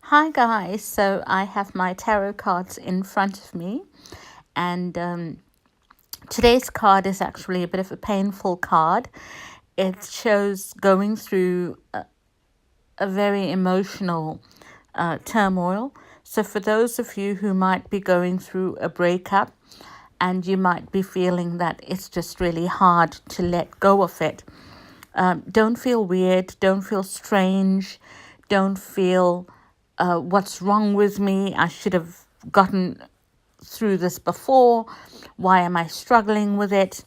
Hi guys, so I have my tarot cards in front of me, and today's card is actually a bit of a painful card. It shows going through a very emotional turmoil. So, for those of you who might be going through a breakup and you might be feeling that it's just really hard to let go of it, don't feel weird, don't feel strange, don't feel what's wrong with me. I should have gotten through this before. Why am I struggling with it?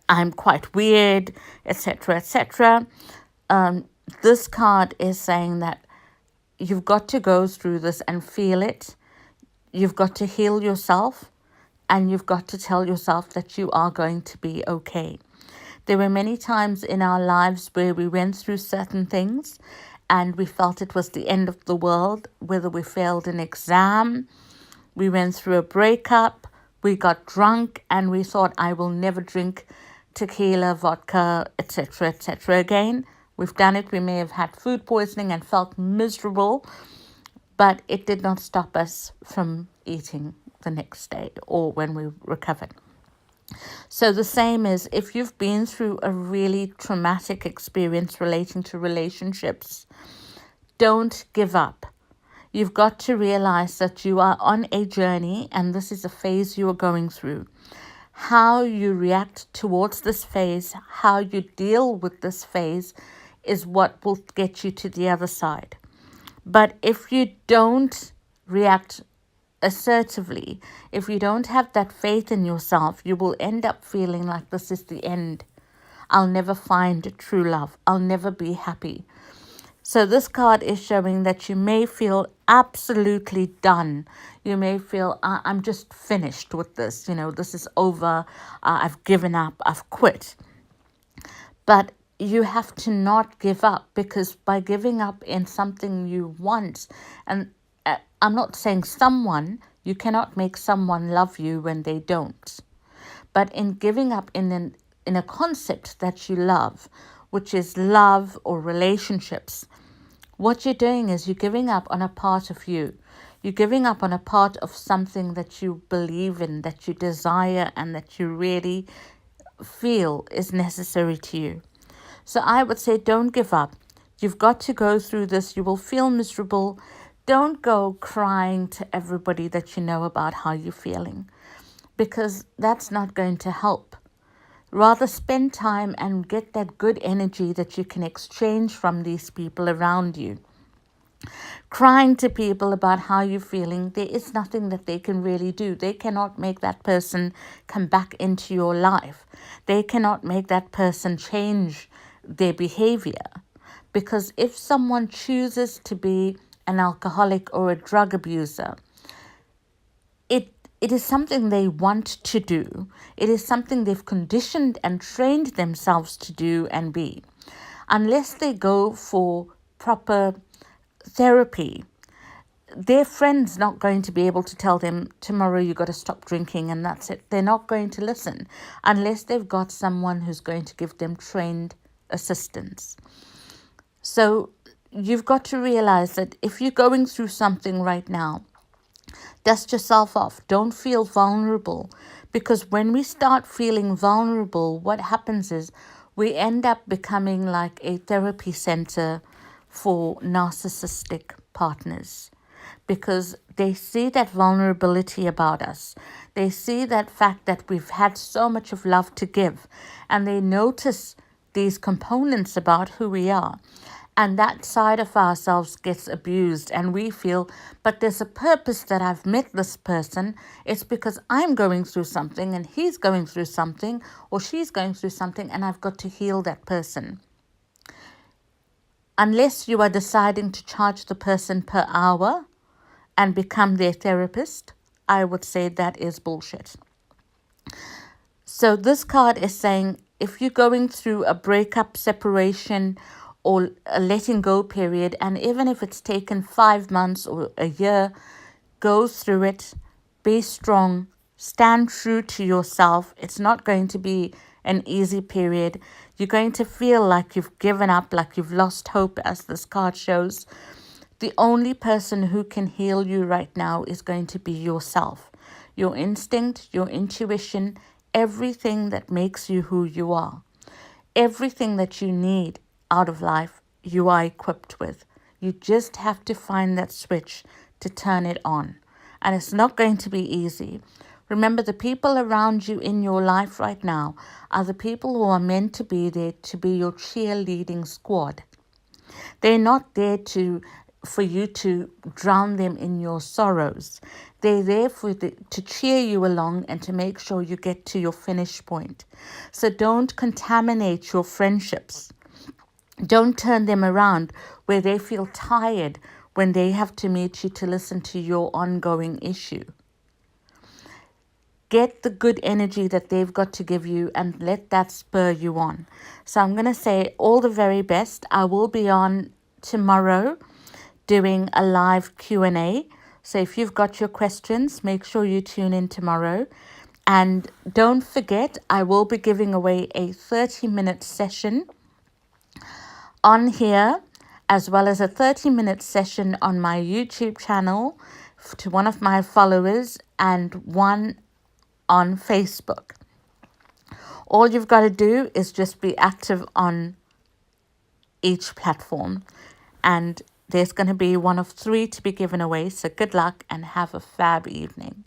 I'm quite weird, etc., etc. This card is saying that you've got to go through this and feel it. You've got to heal yourself, and you've got to tell yourself that you are going to be okay. There were many times in our lives where we went through certain things and we felt it was the end of the world, whether we failed an exam, we went through a breakup, we got drunk, and we thought, I will never drink tequila, vodka, etc., again. We've done it. We may have had food poisoning and felt miserable, but it did not stop us from eating the next day or when we recovered. So the same is if you've been through a really traumatic experience relating to relationships, don't give up. You've got to realize that you are on a journey and this is a phase you are going through. How you react towards this phase, how you deal with this phase is what will get you to the other side. But if you don't react assertively, if you don't have that faith in yourself, you will end up feeling like this is the end. I'll never find true love. I'll never be happy. So this card is showing that you may feel absolutely done. You may feel, I'm just finished with this. This is over. I've given up. I've quit. But you have to not give up, because by giving up in something you want, and I'm not saying someone, you cannot make someone love you when they don't. But in giving up in a concept that you love, which is love or relationships, what you're doing is you're giving up on a part of you. You're giving up on a part of something that you believe in, that you desire, and that you really feel is necessary to you. So I would say don't give up. You've got to go through this. You will feel miserable. Don't go crying to everybody that you know about how you're feeling, because that's not going to help. Rather spend time and get that good energy that you can exchange from these people around you. Crying to people about how you're feeling, there is nothing that they can really do. They cannot make that person come back into your life. They cannot make that person change their behavior. Because if someone chooses to be an alcoholic or a drug abuser, it is something they want to do. It is something they've conditioned and trained themselves to do and be. Unless they go for proper therapy, their friend's not going to be able to tell them, tomorrow you got to stop drinking and that's it. They're not going to listen unless they've got someone who's going to give them trained assistance. So you've got to realize that if you're going through something right now, dust yourself off. Don't feel vulnerable, because when we start feeling vulnerable, what happens is we end up becoming like a therapy center for narcissistic partners, because they see that vulnerability about us. They see that fact that we've had so much of love to give, and they notice these components about who we are. And that side of ourselves gets abused, and we feel, but there's a purpose that I've met this person. It's because I'm going through something, and he's going through something, or she's going through something, and I've got to heal that person. Unless you are deciding to charge the person per hour and become their therapist, I would say that is bullshit. So this card is saying if you're going through a breakup, separation, or a letting go period, and even if it's taken 5 months or a year, go through it, be strong, stand true to yourself. It's not going to be an easy period. You're going to feel like you've given up, like you've lost hope, as this card shows. The only person who can heal you right now is going to be yourself. Your instinct, your intuition, everything that makes you who you are. Everything that you need out of life, you are equipped with. You just have to find that switch to turn it on. And it's not going to be easy. Remember, the people around you in your life right now are the people who are meant to be there to be your cheerleading squad. They're not there for you to drown them in your sorrows. They're there to cheer you along and to make sure you get to your finish point. So don't contaminate your friendships. Don't turn them around where they feel tired when they have to meet you to listen to your ongoing issue. Get the good energy that they've got to give you and let that spur you on. So I'm going to say all the very best. I will be on tomorrow doing a live Q&A. So if you've got your questions, make sure you tune in tomorrow. And don't forget, I will be giving away a 30-minute session on here, as well as a 30-minute session on my YouTube channel to one of my followers and one on Facebook. All you've got to do is just be active on each platform, and there's going to be one of 3 to be given away. So good luck and have a fab evening.